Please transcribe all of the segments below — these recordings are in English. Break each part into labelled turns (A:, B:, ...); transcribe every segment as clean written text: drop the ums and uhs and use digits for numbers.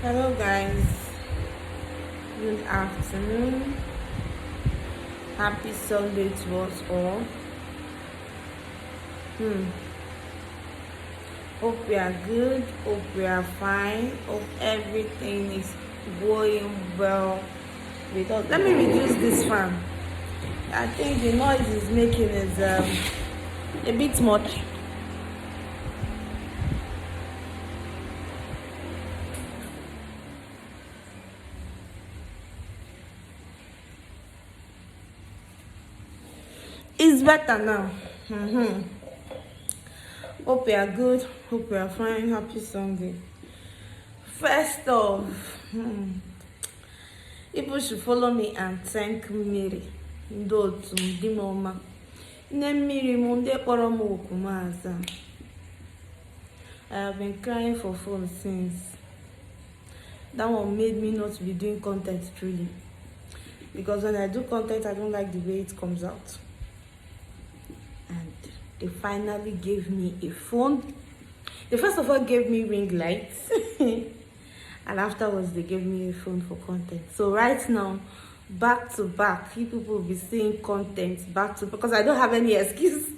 A: Hello guys, good afternoon. Happy Sunday to us all. Hope we are good, hope we are fine, hope everything is going well with us. Let me reduce this fan. I think the noise it's making is a bit much. It's better now. Hope we are good. Hope we are fine. Happy Sunday. First off, people should follow me and thank Mary. Ndotu Dimoma. Nemiri Munde Koromo Kumaza. I have been crying for phone since. That one made me not be doing content truly. Because when I do content, I don't like the way it comes out. And they finally gave me a phone. They first of all gave me ring lights. And afterwards, they gave me a phone for content. So right now, back to back, you people will be seeing content back to, because I don't have any excuse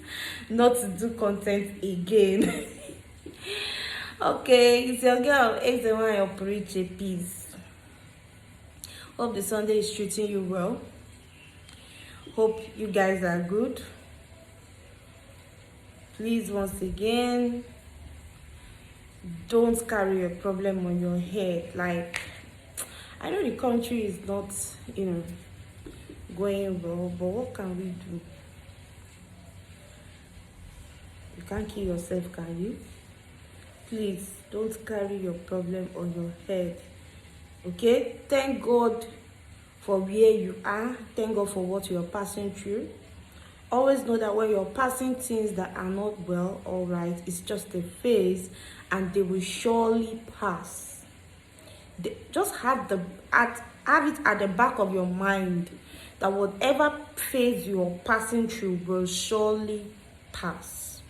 A: not to do content again. Okay, it's your girl, X1 Operate Peace. Hope the Sunday is treating you well. Hope you guys are good. Please, once again, don't carry a problem on your head. Like, I know the country is not, going well, but what can we do? You can't kill yourself, can you? Please, don't carry your problem on your head. Okay? Thank God for where you are. Thank God for what you're passing through. Always know that when you're passing things that are not well, all right, it's just a phase and they will surely pass. Just have it at the back of your mind that whatever phase you're passing through will surely pass.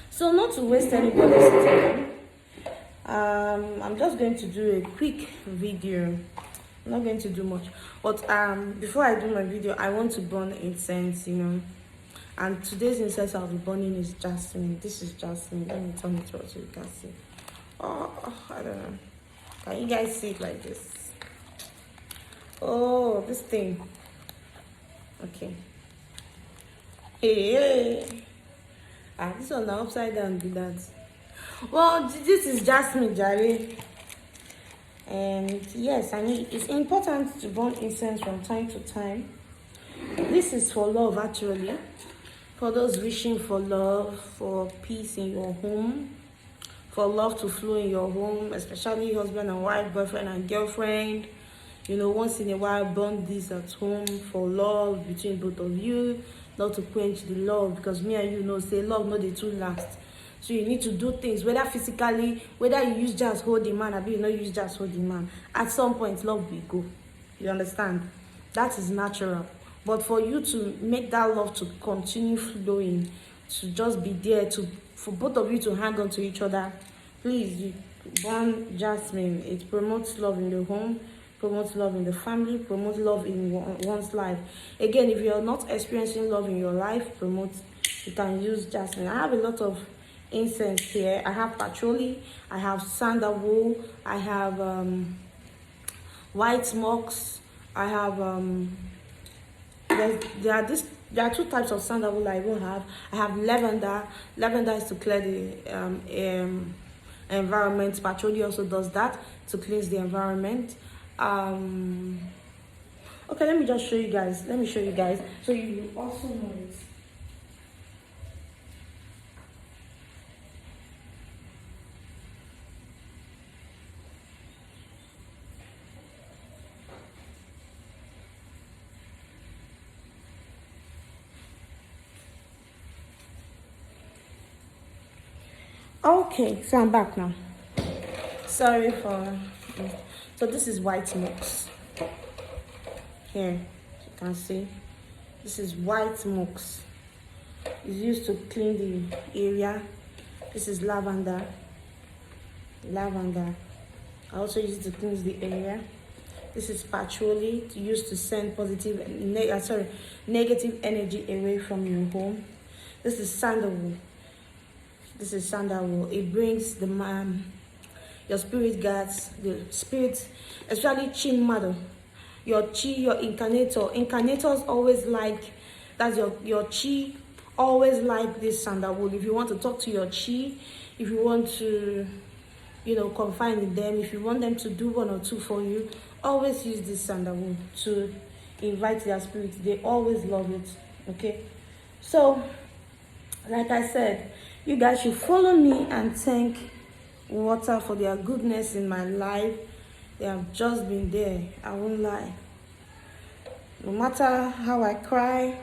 A: So not to waste anybody's time, I'm just going to do a quick video. I'm not going to do much, but before I do my video, I want to burn incense, and today's incense I'll be burning is jasmine. This is jasmine. Let me turn it out so you can see. Oh, I don't know, can you guys see it like this? Oh, this thing. Okay. Hey. This one now upside down be that. Well, this is jasmine, Jare. And yes, I mean, it's important to burn incense from time to time. This is for love, actually. For those wishing for love, for peace in your home, for love to flow in your home, especially husband and wife, boyfriend and girlfriend. Once in a while, burn this at home for love between both of you, not to quench the love, because me and you know, say love not the two last. So you need to do things, whether physically, whether you use just hold the man, or you not use just hold the man. At some point, love will go. You understand? That is natural. But for you to make that love to continue flowing, to just be there, for both of you to hang on to each other, please, you burn jasmine. It promotes love in the home, promotes love in the family, promotes love in one's life. Again, if you're not experiencing love in your life, you can use jasmine. I have a lot of incense here. I have patchouli, I have sandalwood, I have white smokes, I have there are two types of sandalwood I will have. I have lavender. Lavender is to clear the environment. Patchouli also does that to cleanse the environment. Okay, let me just show you guys. Let me show you guys so you also know it. Okay, so I'm back now. Sorry for. So this is white smokes. Here, you can see. This is white smokes. It's used to clean the area. This is lavender. I also use it to cleanse the area. This is patchouli, to use to send negative energy away from your home. This is sandalwood. This is sandalwood. It brings the your spirit guides, the spirits, especially chi mother, your chi, your incarnator. Incarnators always like, that's your chi, always like this sandalwood. If you want to talk to your chi, if you want to, confide in them, if you want them to do one or two for you, always use this sandalwood to invite their spirits. They always love it. Okay, so like I said, you guys should follow me and thank water for their goodness in my life. They have just been there. I won't lie. No matter how I cry,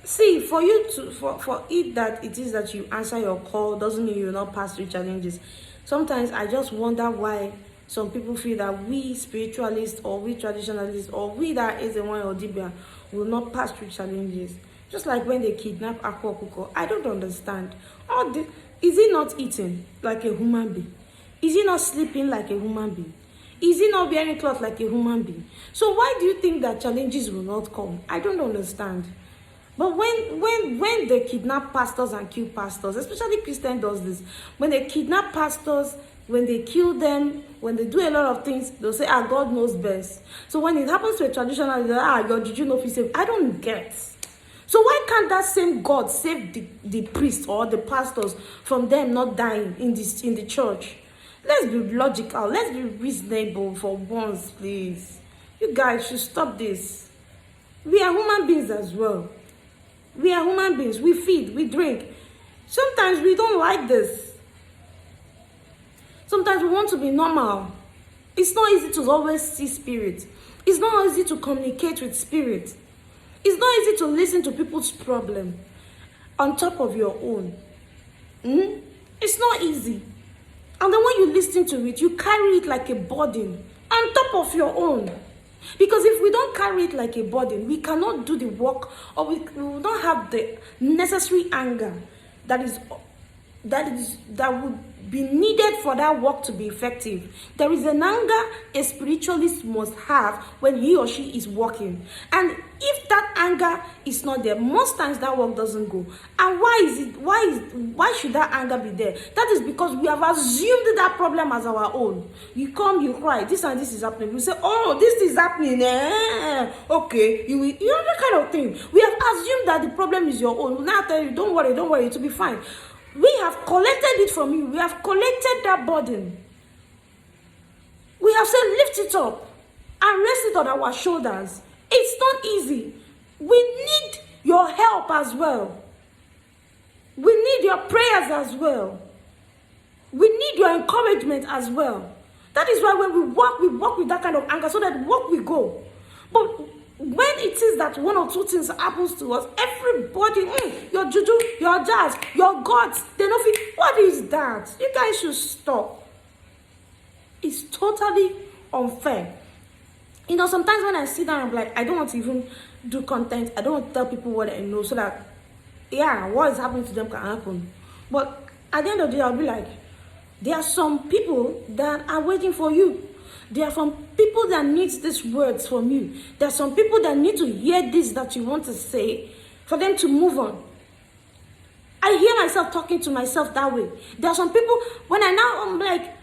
A: see, for it that it is that you answer your call doesn't mean you will not pass through challenges. Sometimes I just wonder why some people feel that we spiritualists or we traditionalists or we that is the one or Dibia will not pass through challenges. Just like when they kidnap Akwa Kuko. I don't understand. Is he not eating like a human being? Is he not sleeping like a human being? Is he not wearing clothes like a human being? So why do you think that challenges will not come? I don't understand. But when they kidnap pastors and kill pastors, especially Christian does this, when they kidnap pastors, when they kill them, when they do a lot of things, they'll say, God knows best. So when it happens to a traditional, God, did you know if he saved? I don't get. So why can't that same God save the priests or the pastors from them not dying in the church? Let's be logical. Let's be reasonable for once, please. You guys should stop this. We are human beings as well. We are human beings. We feed, we drink. Sometimes we don't like this. Sometimes we want to be normal. It's not easy to always see spirit. It's not easy to communicate with spirit. It's not easy to listen to people's problem on top of your own. It's not easy. And then when you listen to it, you carry it like a burden on top of your own. Because if we don't carry it like a burden, we cannot do the work, or we will not have the necessary anger that would be needed for that work to be effective. There is an anger a spiritualist must have when he or she is working. And if that anger is not there, most times that work doesn't go. And why should that anger be there? That is because we have assumed that problem as our own. You come, you cry, this and this is happening. You say, oh, this is happening. Okay, you know that kind of thing. We have assumed that the problem is your own. We now tell you, don't worry, it will be fine. We have collected it from you. We have collected that burden. We have said, lift it up and rest it on our shoulders. It's not easy. We need your help as well. We need your prayers as well. We need your encouragement as well. That is why when we walk with that kind of anger so that work we go. But when it is that one or two things happens to us, everybody, your juju, your jazz, your gods, they don't feel, what is that? You guys should stop. It's totally unfair. Sometimes when I sit down, I'm like, I don't want to even do content. I don't want to tell people what I know so that, what is happening to them can happen. But at the end of the day, I'll be like, there are some people that are waiting for you. There are some people that need these words from you. There are some people that need to hear this that you want to say for them to move on. I hear myself talking to myself that way. There are some people, when I'm like,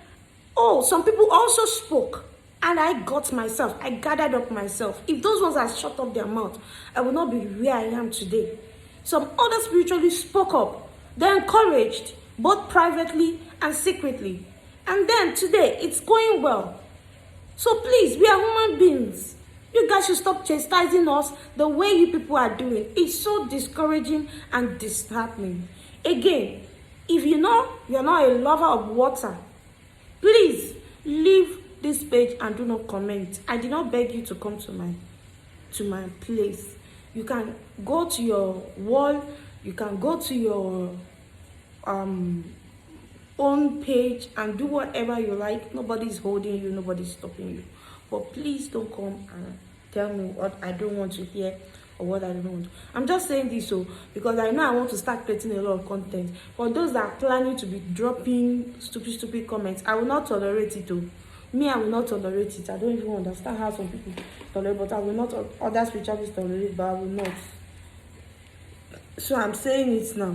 A: oh, some people also spoke. And I gathered up myself. If those ones had shut up their mouth, I would not be where I am today. Some other spiritualists spoke up. They encouraged, both privately and secretly. And then today, it's going well. So please, we are human beings. You guys should stop chastising us the way you people are doing. It's so discouraging and disheartening. Again, if you know you're not a lover of water, please leave this page and do not comment. I did not beg you to come to my place. You can go to your wall. You can go to your own page and do whatever you like. Nobody's holding you, nobody's stopping you. But please don't come and tell me what I don't want to hear or what I don't want. I'm just saying this because I know I want to start creating a lot of content. For those that are planning to be dropping stupid comments, I will not tolerate it. Me, I will not tolerate it. I don't even understand how some people tolerate, but I will not. Other spiritualists tolerate, but I will not. So I'm saying it now.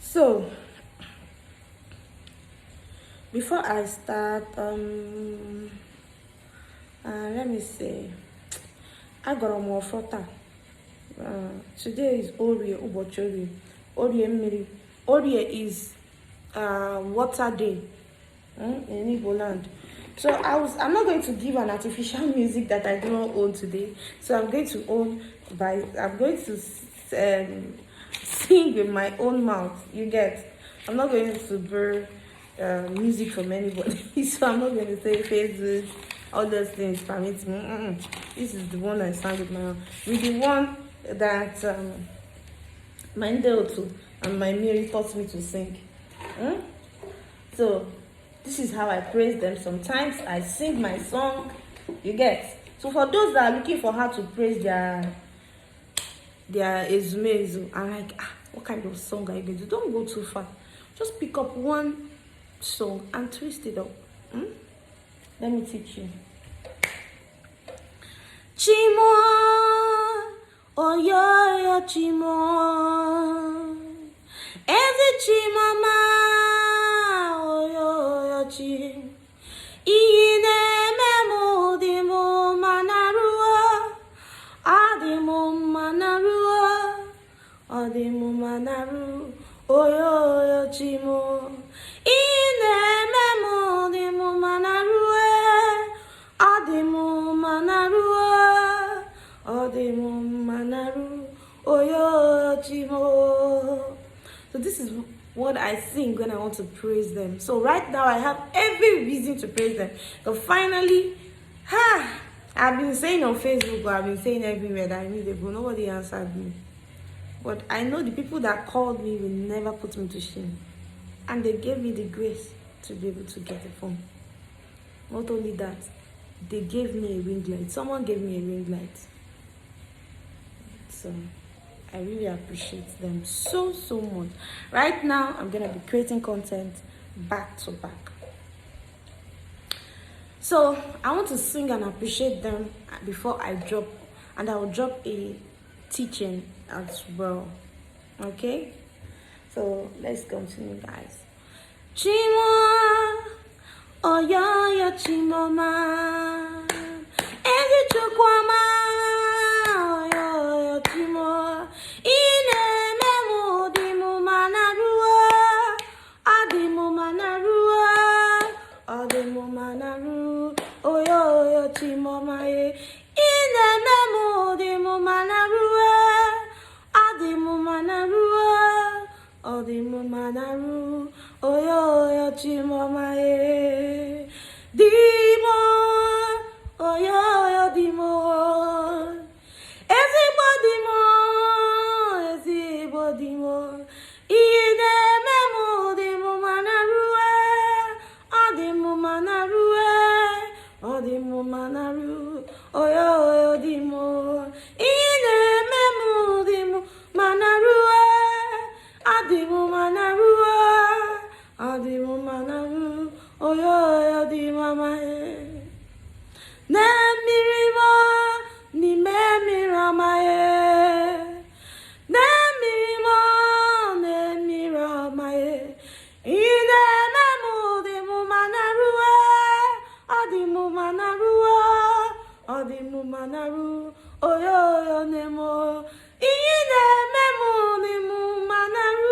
A: So before I start, let me say, I got more frota. Today is Orie Ubochori. Orie Miri. Orie is water day in Igbo land. So I'm not going to give an artificial music that I do not own today. So I'm going to sing with my own mouth. You get? I'm not going to borrow music from anybody. So I'm not going to say Facebook, all those things permit me. This is the one I sang with my own. With the one that my Ndeotu and my Mary taught me to sing. So this is how I praise them. Sometimes I sing my song. You get? So for those that are looking for how to praise their ezumezu, I'm like, what kind of song are you going to do? Don't go too far. Just pick up one song and twist it up. Let me teach you. Chimo, oh yo chimo, ezi chimama, oh yo chim, ine memo dimo manarua, adimo manarua, adimo manaru, oh yo chimo, ine memo dimo manarua, adimo manarua. So this is what I sing when I want to praise them. So right now I have every reason to praise them. So finally, I've been saying on Facebook, or I've been saying everywhere that I need it, but nobody answered me. But I know the people that called me will never put me to shame. And they gave me the grace to be able to get a phone. Not only that, they gave me a ring light. Someone gave me a ring light. So I really appreciate them so much. Right now, I'm going to be creating content back to back. So I want to sing and appreciate them before I drop. And I will drop a teaching as well. Okay? So let's continue, guys. Chimo, oh ya chimoma, ezi chukwama, oh ya chimo, ine memu dimu manarua, adimu manaru, oh ya chimoma ye, ine memu dimu manarua, adimu manaru, oh yo chimoma ye, dimo, oh yo dimo, ezigbo dimo, ine memu dimo manarue, adimu manaru, oh yo dimo, ine memu dimo manarue, adimu manaru, oh yo di mama e. Ne mirimo ni me mirama e. Ne mirama e. Ine memu di mu manaru adimu manaru, oh yo nemo. Ine memu di mu manaru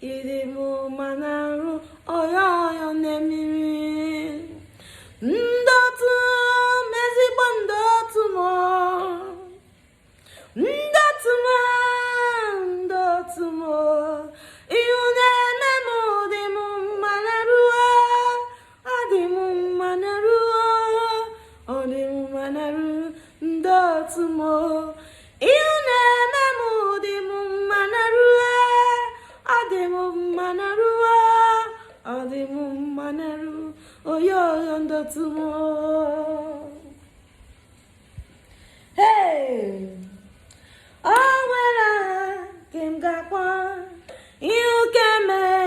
A: idimu manaru, oyo nemiri. Ndotu mezigbo ndotu mo, iune memu dimu manaru, adimu manaru, ndotu mo, iune memu dimu manaru, adimu manaru, oyo ndotu mo. Hey, oh when I came back one, you came.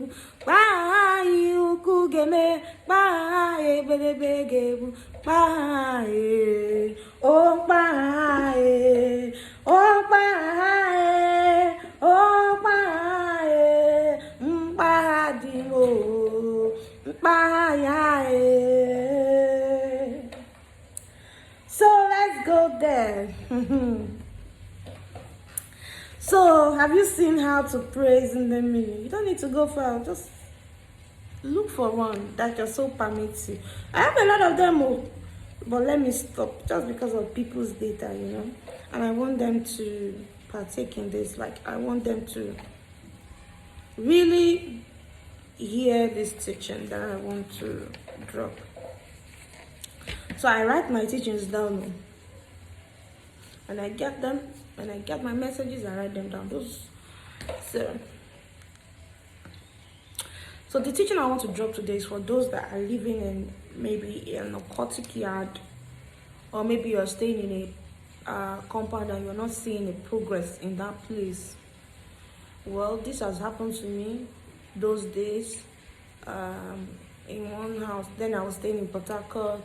A: gebu. Bye, uku game. Bye, belebe gebu. Bye, oh bye, oh bye, oh bye, mbadimo, bye. So let's go there. So, have you seen how to praise in the meaning? You don't need to go far. Just look for one that your soul permits you. I have a lot of them, but let me stop just because of people's data, And I want them to partake in this. Like, I want them to really hear this teaching that I want to drop. So I write my teachings down. When I get them, when I get my messages, I write them down. So the teaching I want to drop today is for those that are living in maybe a narcotic yard, or maybe you're staying in a compound and you're not seeing a progress in that place. Well, this has happened to me those days in one house. Then I was staying in Port Harcourt.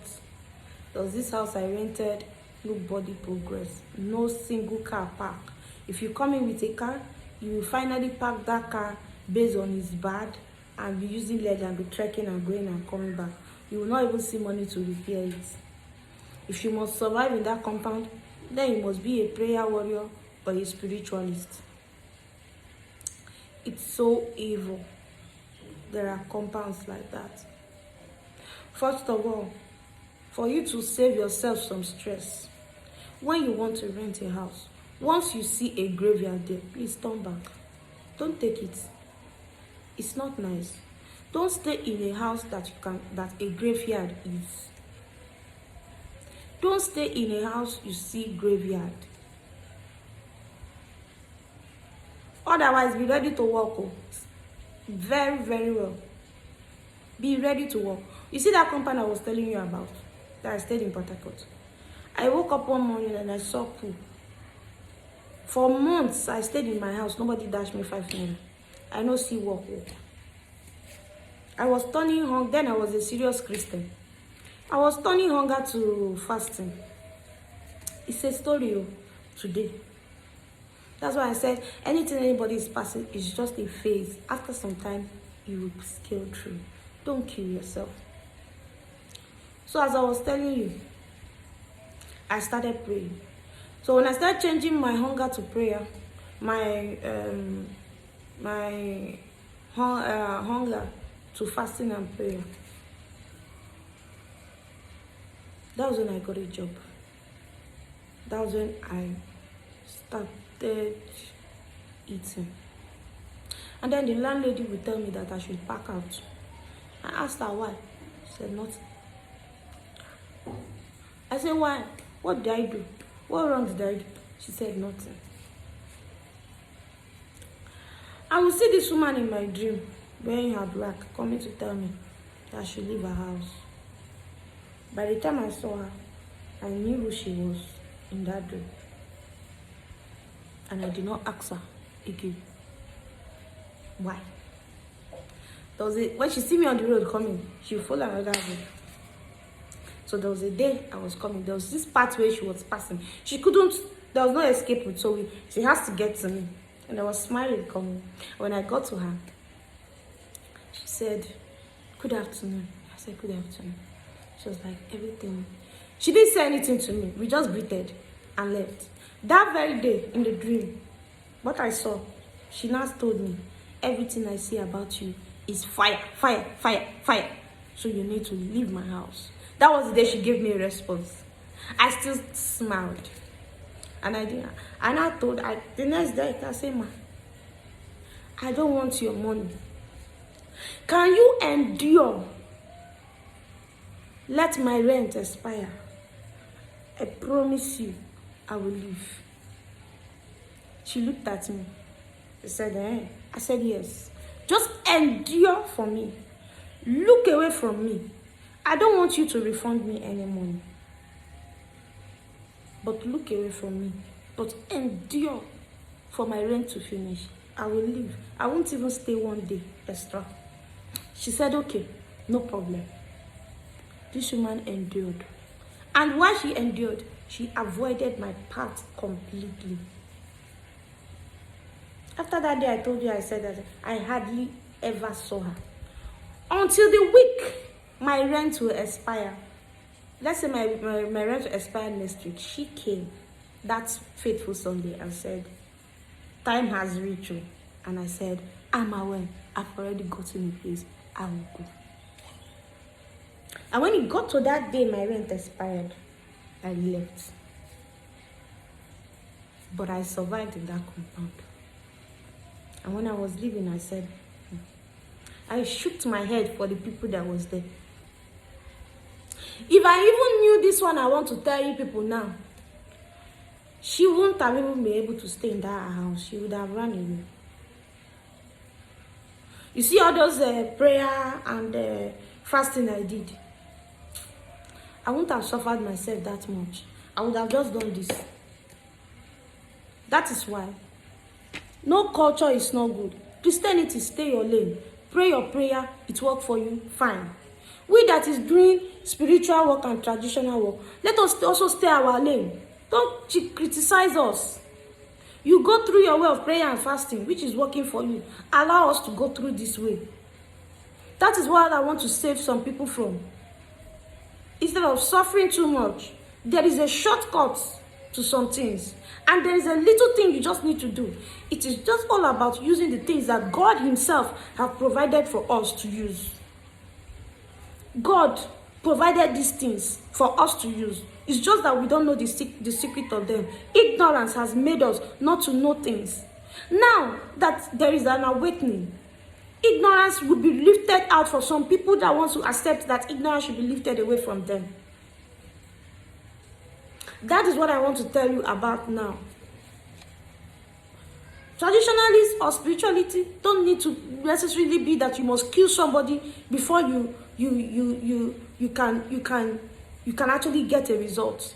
A: There was this house I rented. Nobody progress, no single car park. If you come in with a car, you will finally park that car based on its bad and be using leg and be trekking and going and coming back. You will not even see money to repair it. If you must survive in that compound, then you must be a prayer warrior or a spiritualist. It's so evil. There are compounds like that. First of all, for you to save yourself some stress, when you want to rent a house, once you see a graveyard there, please turn back. Don't take it. It's not nice. Don't stay in a house that a graveyard is. Don't stay in a house you see graveyard. Otherwise, be ready to walk. Very, very well. Be ready to walk. You see that compound I was telling you about that I stayed in Port Harcourt? I woke up one morning and I saw pool. For months, I stayed in my house. Nobody dashed me 5 minutes. I know see walk. I was turning hunger. Then I was a serious Christian. I was turning hunger to fasting. It's a story today. That's why I said anything anybody is passing is just a phase. After some time, you will scale through. Don't kill yourself. So as I was telling you, I started praying. So when I started changing my hunger to prayer, my hunger to fasting and prayer, that was when I got a job. That was when I started eating. And then the landlady would tell me that I should pack out. I asked her why. She said nothing. I said, why? What did I do? What wrong did I do? She said nothing. I would see this woman in my dream wearing her black, coming to tell me that I should leave her house. By the time I saw her, I knew who she was in that dream. And I did not ask her again. Why? When she see me on the road coming, she would follow another road. So there was a day I was coming. There was this pathway she was passing. There was no escape route, so she has to get to me. And I was smiling coming. When I got to her, she said, good afternoon. I said, good afternoon. She was like, everything. She didn't say anything to me. We just greeted and left. That very day in the dream, what I saw, she now told me, everything I see about you is fire, fire, fire, fire. So you need to leave my house. That was the day she gave me a response. I still smiled. And I didn't. And I told her, the next day, I said, ma, I don't want your money. Can you endure? Let my rent expire. I promise you, I will leave. She looked at me. She said, eh? I said, yes. Just endure for me. Look away from me. I don't want you to refund me any money. But look away from me. But endure for my rent to finish. I will leave. I won't even stay one day extra. She said, okay, no problem. This woman endured. And while she endured, she avoided my path completely. After that day, I told you, I said that I hardly ever saw her. Until the week my rent will expire. Let's say my rent will expire next week. She came that fateful Sunday and said, time has reached you. And I said, I'm aware. I've already gotten a place. I will go. And when it got to that day my rent expired, I left. But I survived in that compound. And when I was leaving, I said, I shook my head for the people that was there. If I even knew this one I want to tell you people now, she wouldn't have even been able to stay in that house. She would have run away. You see all those prayer and fasting I did, I wouldn't have suffered myself that much. I would have just done this. That is why no culture is not good. Christianity, stay your lane. Pray your prayer, it works for you, fine. We that is doing spiritual work and traditional work, let us also stay our lane. Don't criticize us. You go through your way of prayer and fasting, which is working for you. Allow us to go through this way. That is what I want to save some people from. Instead of suffering too much, there is a shortcut to some things. And there is a little thing you just need to do. It is just all about using the things that God himself has provided for us to use. God provided these things for us to use. It's just that we don't know the secret of them. Ignorance has made us not to know things. Now that there is an awakening, ignorance will be lifted out for some people that want to accept that ignorance should be lifted away from them. That is what I want to tell you about now. Traditionalists or spirituality don't need to necessarily be that you must kill somebody before you can actually get a result.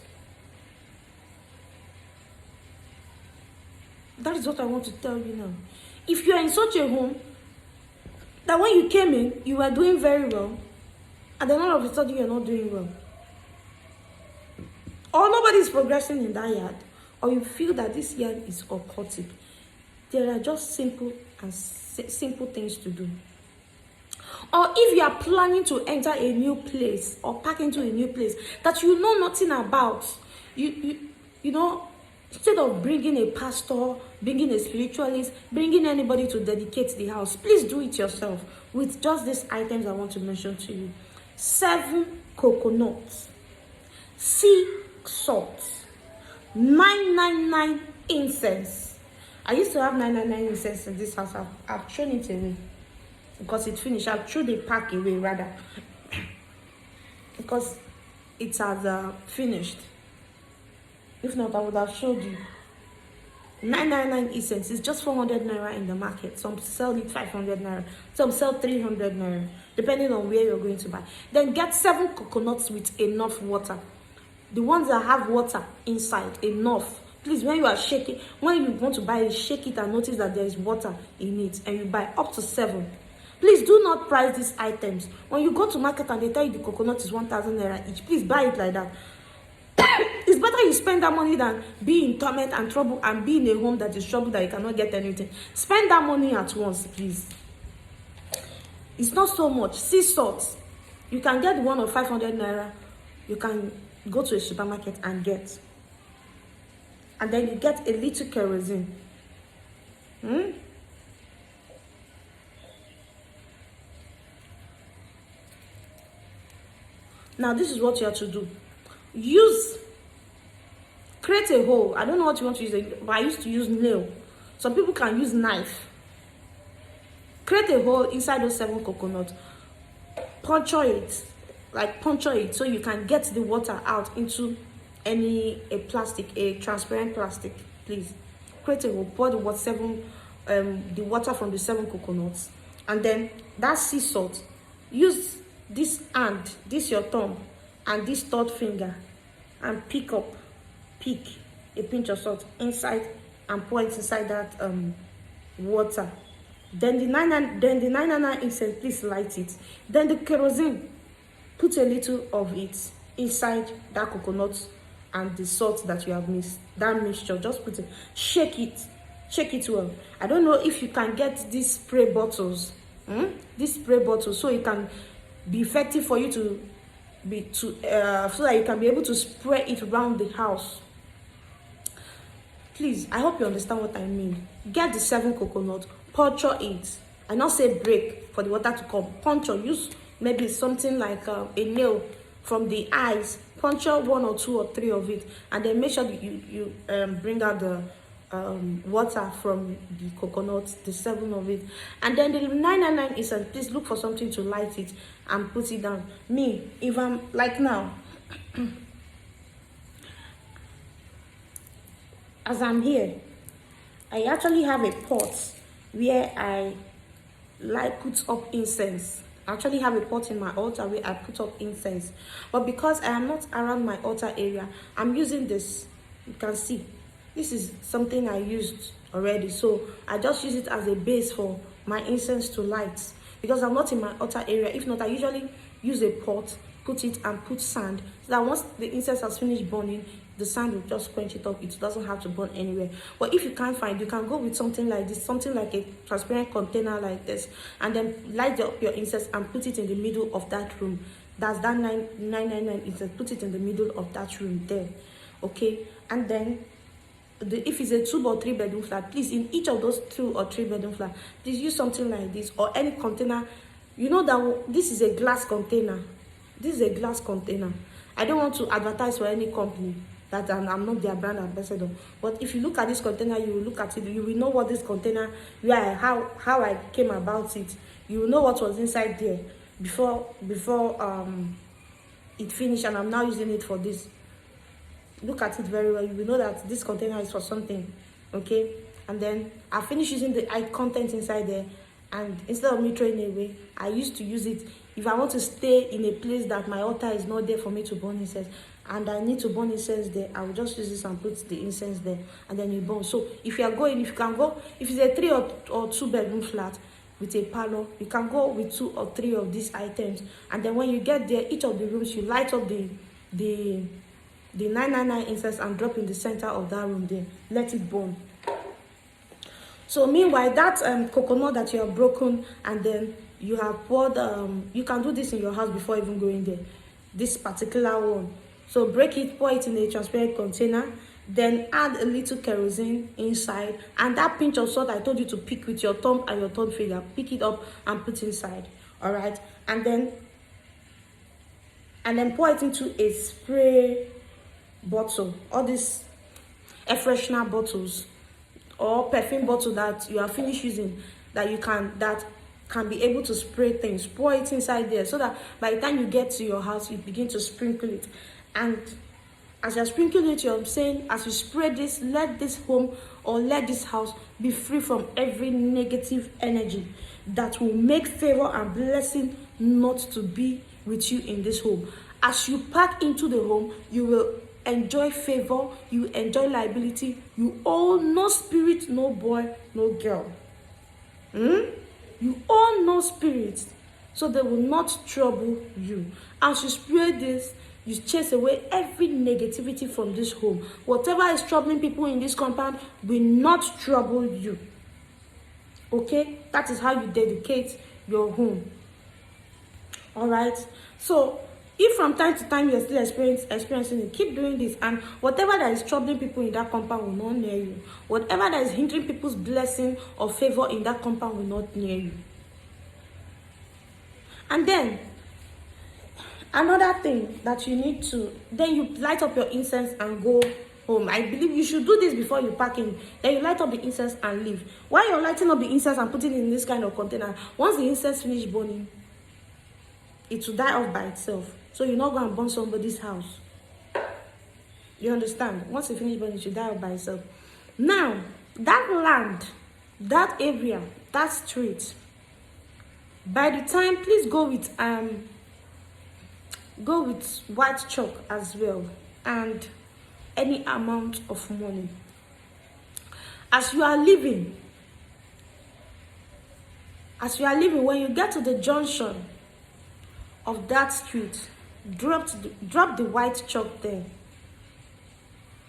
A: That is what I want to tell you now. If you are in such a home that when you came in, you were doing very well, and then all of a sudden you're not doing well, or nobody is progressing in that yard, or you feel that this yard is occultic, there are just simple things to do. Or if you are planning to enter a new place or pack into a new place that you know nothing about, you know, instead of bringing a pastor, bringing a spiritualist, bringing anybody to dedicate the house, please do it yourself with just these items I want to mention to you. 7 coconuts, sea salt, 999 incense. I used to have 999 incense in this house. I've thrown it away because it finished. I've thrown the pack away rather because it has finished. If not, I would have showed you. 999 incense is just 400 naira in the market. Some sell it 500 naira. Some sell 300 naira, depending on where you're going to buy. Then get 7 coconuts with enough water. The ones that have water inside, enough. Please, when you are shaking, when you want to buy it, shake it and notice that there is water in it, and you buy up to 7. Please do not price these items. When you go to market and they tell you the coconut is 1,000 naira each, please buy it like that. It's better you spend that money than be in torment and trouble and be in a home that is trouble that you cannot get anything. Spend that money at once, please. It's not so much. Sea salt, you can get one of 500 naira. You can go to a supermarket and get. And then you get a little kerosene. Now this is what you have to do. Create a hole. I don't know what you want to use, but I used to use nail. Some people can use knife. Create a hole inside those 7 coconuts. Puncture it so you can get the water out into a transparent plastic. Please create a hole. Pour the water from the 7 coconuts, and then that sea salt. Use this hand, this your thumb, and this 3rd finger, and pick a pinch of salt inside and pour it inside that water. Then the 999 incense, please light it. Then the kerosene, put a little of it inside that coconut and the salt that you have mixed, that mixture. Just put it, shake it well. I don't know if you can get these spray bottles, these spray bottles, so it can be effective for you to so that you can be able to spray it around the house. Please, I hope you understand what I mean. Get the 7 coconut, puncture it. I not say break for the water to come. Puncture, use maybe something like a nail from the eyes. Puncture 1 or 2 or 3 of it, and then make sure that you bring out the water from the coconut, the 7 of it. And then the 999 is, please look for something to light it and put it down. Me, if I'm like now, as I'm here, I actually have a pot where I put up incense. I actually have a pot in my altar where I put up incense. But because I am not around my altar area, I'm using this. You can see, this is something I used already. So I just use it as a base for my incense to light. Because I'm not in my altar area. If not, I usually use a pot, put it and put sand. So that once the incense has finished burning, the sand will just quench it up. It doesn't have to burn anywhere. But if you can't find, you can go with something like this, something like a transparent container like this, and then light up your incense and put it in the middle of that room. That's that 999 incense. Put it in the middle of that room there. Okay? And then if it's a 2 or 3 bedroom flat, please, in each of those 2 or 3 bedroom flat, please use something like this or any container. You know that this is a glass container. This is a glass container. I don't want to advertise for any company that I'm not their brand ambassador. But if you look at this container, you will look at it, you will know what this container, how I came about it. You will know what was inside there before it finished, and I'm now using it for this. Look at it very well. You will know that this container is for something. Okay? And then I finished using the content inside there, and instead of me throwing it away, I used to use it if I want to stay in a place that my altar is not there for me to burn incense, and I need to burn incense there, I will just use this and put the incense there, and then it burns. So if you are going, if you can go, if it's a 3 or 2 bedroom flat with a parlor, you can go with 2 or 3 of these items, and then when you get there, each of the rooms, you light up the 999 incense and drop in the center of that room there. Let it burn. So meanwhile, that coconut that you have broken, and then you have poured, you can do this in your house before even going there. This particular one. So break it, pour it in a transparent container, then add a little kerosene inside, and that pinch of salt I told you to pick with your thumb and your thumb finger, pick it up and put inside. All right, and then pour it into a spray bottle. All these air freshener bottles or perfume bottle that you are finished using, that can be able to spray things. Pour it inside there so that by the time you get to your house, you begin to sprinkle it. And as you're sprinkling it, you're saying, as you spray this, let this home or let this house be free from every negative energy that will make favor and blessing not to be with you in this home. As you pack into the home, you will enjoy favor, you enjoy liability, you own no spirit, no boy, no girl. You own no spirit, so they will not trouble you. As you spray this, you chase away every negativity from this home. Whatever is troubling people in this compound will not trouble you. Okay? That is how you dedicate your home. All right? So, if from time to time you're still experiencing it, keep doing this. And whatever that is troubling people in that compound will not near you. Whatever that is hindering people's blessing or favor in that compound will not near you. And then, another thing that you need to, then you light up your incense and go home. I believe you should do this before you pack in. Then you light up the incense and leave. While you're lighting up the incense and putting it in this kind of container, once the incense finishes burning, it will die off by itself. So you're not going to burn somebody's house. You understand? Once it finishes burning, it will die off by itself. Now, that land, that area, that street, by the time, please go with white chalk as well, and any amount of money. As you are leaving, As you are leaving, when you get to the junction of that street, drop the white chalk there.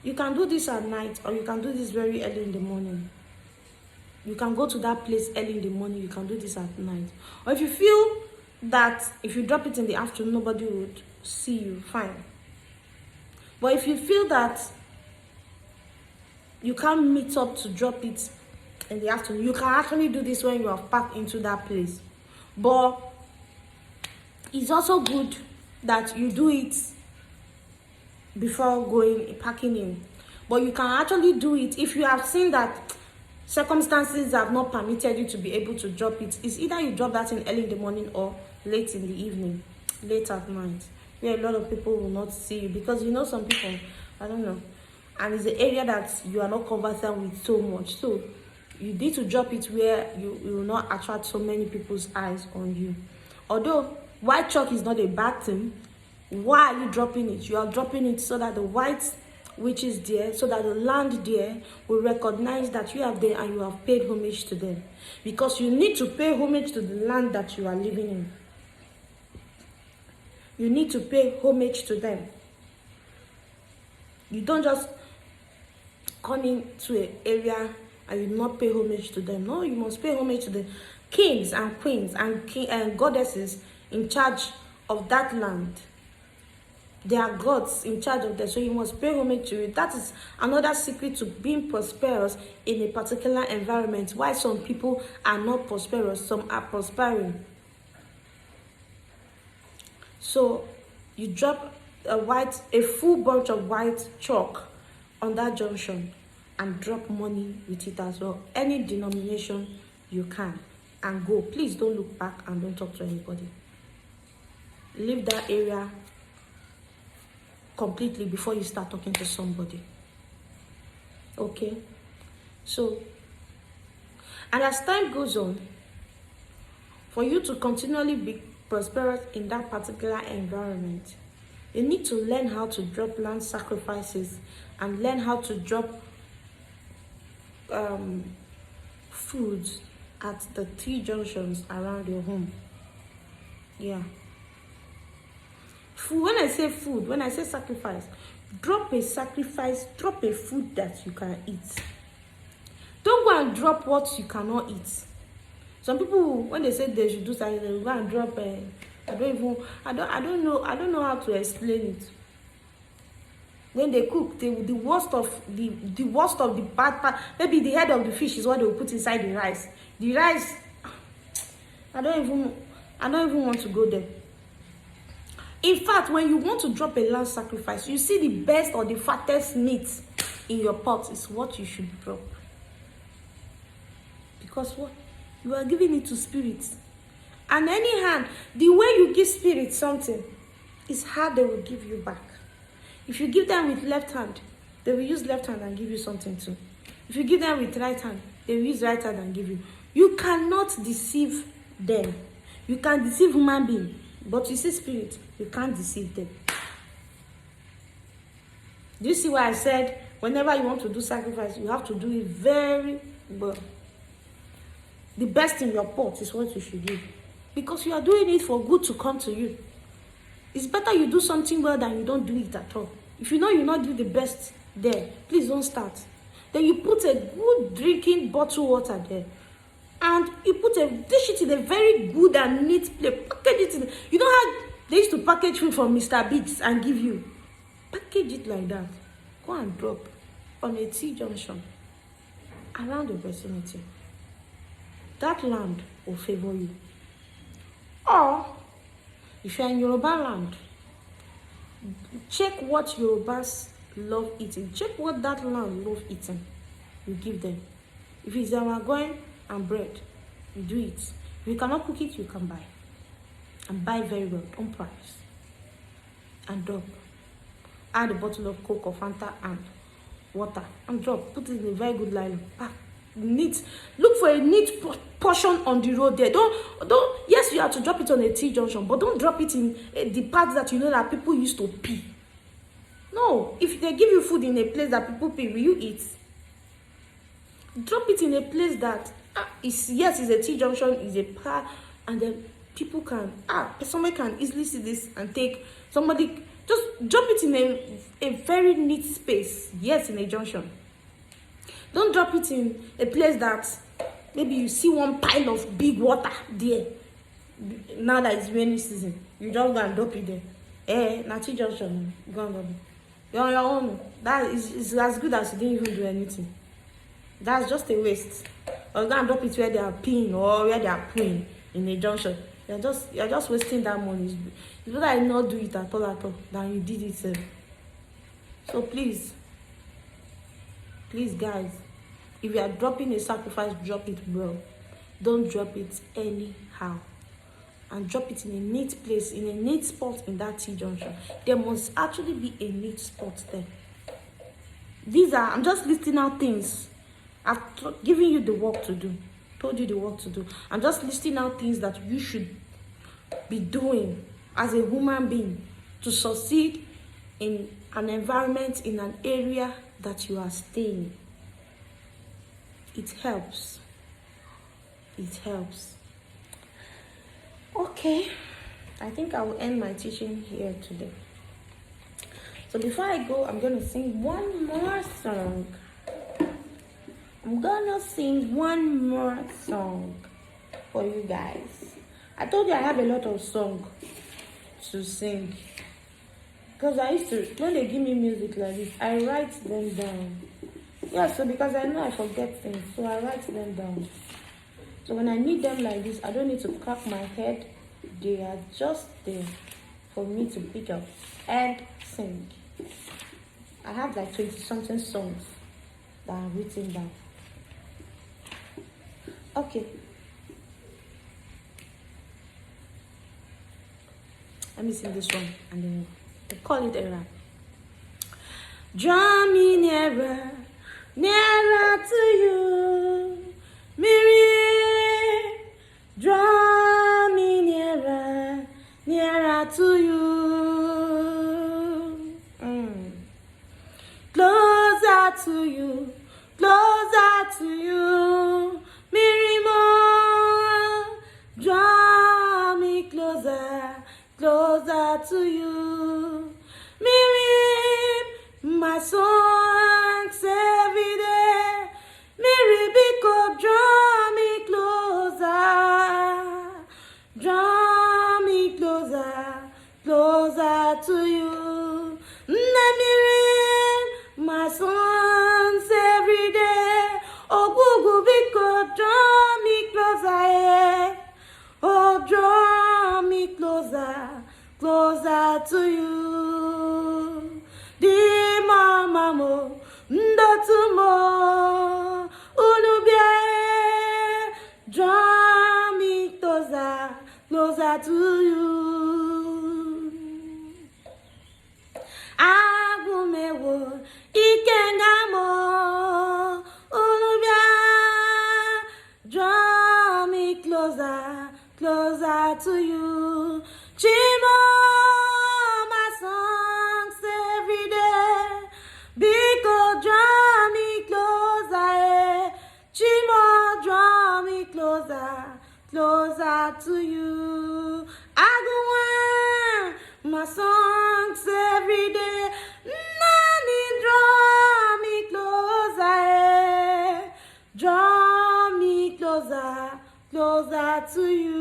A: You can do this at night, or you can do this very early in the morning. You can go to that place early in the morning. You can do this at night. Or if you feel that if you drop it in the afternoon, nobody would see you, fine. But if you feel that you can't meet up to drop it in the afternoon, you can actually do this when you are packed into that place. But it's also good that you do it before packing in. But you can actually do it if you have seen that circumstances have not permitted you to be able to drop it. It's either you drop that in early in the morning or late in the evening, late at night, where a lot of people will not see you, because some people, I don't know, and it's the area that you are not conversant with so much. So you need to drop it where you will not attract so many people's eyes on you. Although white chalk is not a bad thing, why are you dropping it? You are dropping it so that the white which is there, so that the land there will recognize that you are there and you have paid homage to them. Because you need to pay homage to the land that you are living in. You need to pay homage to them. You don't just come into an area and you not pay homage to them. No, you must pay homage to the kings and queens and goddesses in charge of that land. They are gods in charge of them, so you must pay homage to it. That is another secret to being prosperous in a particular environment. Why some people are not prosperous, some are prospering. So you drop a full bunch of white chalk on that junction and drop money with it as well. Any denomination you can, and go. Please don't look back and don't talk to anybody. Leave that area completely before you start talking to somebody. Okay? So, and as time goes on, for you to continually be prosperous in that particular environment, you need to learn how to drop land sacrifices and learn how to drop foods at the T junctions around your home. Yeah. Food, when I say food, when I say sacrifice, drop a food that you can eat. Don't go and drop what you cannot eat. Some people, when they say they should do something, they go and drop I don't know how to explain it. When they cook, the worst of the bad part, maybe the head of the fish is what they will put inside the rice. The rice, I don't even want to go there. In fact, when you want to drop a land sacrifice, you see the best or the fattest meat in your pot is what you should drop. Because what? You are giving it to spirits. And any hand, the way you give spirits something is how they will give you back. If you give them with left hand, they will use left hand and give you something too. If you give them with right hand, they will use right hand and give you. You cannot deceive them. You can deceive human beings, but you see spirit, you can't deceive them. Do you see why I said whenever you want to do sacrifice, you have to do it very well? The best in your pot is what you should do, because you are doing it for good to come to you. It's better you do something well than you don't do it at all. If you know you not do the best there, please don't start. Then you put a good drinking bottle water there, and you dish it in a very good and neat plate. Package it in. You know how they used to package food from Mr. Biggs and give you? Package it like that. Go and drop on a T junction around the vicinity. That land will favor you. Or if you're in Yoruba land, check what Yorubas love eating. Check what that land love eating. You give them. If it's going and bread, you do it. If you cannot cook it, you can buy. And buy very well, on price. And drop. Add a bottle of Coke or Fanta and water. And drop. Put it in a very good line. Pack. Neat. Look for a neat portion on the road there. Don't. Yes, you have to drop it on a T junction, but don't drop it in the parts that you know that people used to pee. No, if they give you food in a place that people pee, will you eat? Drop it in a place that It's, yes, it's a T junction, it's a par, and then people can somebody can easily see this and take somebody, just drop it in a very neat space. Yes, in a junction. Don't drop it in a place that maybe you see one pile of big water there. Now that it's rainy season, you just go and drop it there. Na T junction, go and drop it. You're on your own. That is as good as you didn't even do anything. That's just a waste. Or you go and drop it where they are peeing or where they are pooing in a junction. You're just wasting that money. It's better I not do it at all than you did it. So please guys, if you are dropping a sacrifice, drop it well. Don't drop it anyhow. And drop it in a neat place, in a neat spot in that T junction. There must actually be a neat spot there. I'm just listing out things. I've given you the work to do, told you the work to do. I'm just listing out things that you should be doing as a human being to succeed in an environment, in an area that you are staying. It helps. It helps. Okay, I think I will end my teaching here today. So before I go, I'm going to sing one more song. I'm gonna sing one more song for you guys. I told you I have a lot of songs to sing. Because I used to, when they give me music like this, I write them down. Yeah, so because I know I forget things, so I write them down. So when I need them like this, I don't need to crack my head. They are just there for me to pick up and sing. I have like 20-something songs that I've written down. Okay. Let me sing this one and then we'll call it a wrap. Draw me nearer, nearer to you, Mary. Draw me nearer, nearer to you. Closer to you, closer to you, Mary more. Draw me closer, closer to you, Mary. My songs every day, Mary, because draw me closer, draw me closer, closer to you, Mary. My songs every day, oh Google, because draw me closer, yeah. Oh, draw me closer, closer to you. Di mama mo, ndotumo, unubie. Draw me closer, closer to you. Agumewo, ikengamo, unubie. Draw me closer, closer to you. Chimo, my songs every day, because draw me closer, eh. Chimo, draw me closer, closer to you. I go on, my songs every day, Nani, draw me closer, eh. Draw me closer, closer to you.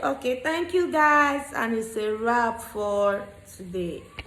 A: Okay, thank you guys, and it's a wrap for today.